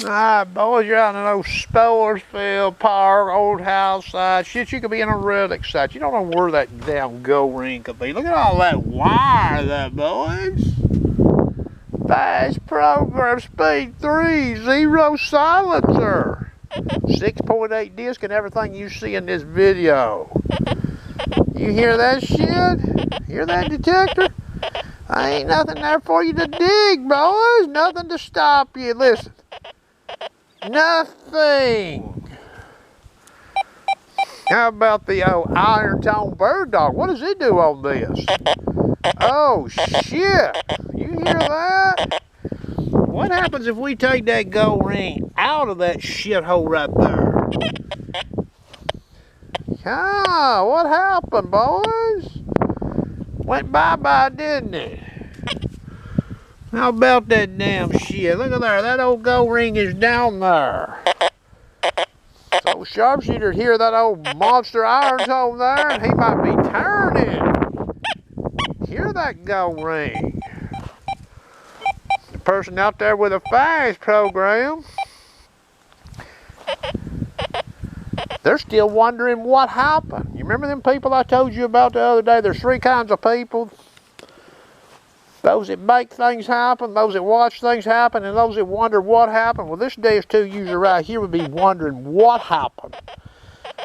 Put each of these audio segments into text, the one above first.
Alright, boys, you're out in those Spolersfield Park, old house side. Shit, you could be in a relic site. You don't know where that damn go ring could be. Look at all that wire there, boys. Fast program, speed 3, 0 silencer. 6.8 disc and everything you see in this video. You hear that shit? Hear that, detector? Ain't nothing there for you to dig, boys. Nothing to stop you. Listen. Nothing. How about the old iron tone bird dog? What does it do on this? Oh, shit. You hear that? What happens if we take that gold ring out of that shithole right there? Ah, what happened, boys? Went bye-bye, didn't it? How about that damn shit? Look at there, that old gold ring is down there. So sharpshooter hear that old monster iron tone there, and he might be turning. Hear that gold ring. The person out there with a fast program, they're still wondering what happened. You remember them people I told you about the other day? There's 3 kinds of people. Those that make things happen, those that watch things happen, and those that wonder what happened. Well, this DS2 user right here would be wondering what happened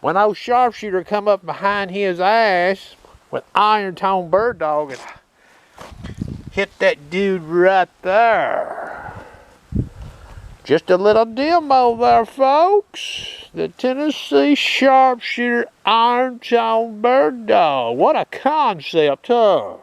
when old sharpshooter come up behind his ass with iron tone bird dog and hit that dude right there. Just a little demo there, folks. The Tennessee sharpshooter iron tone bird dog. What a concept, huh?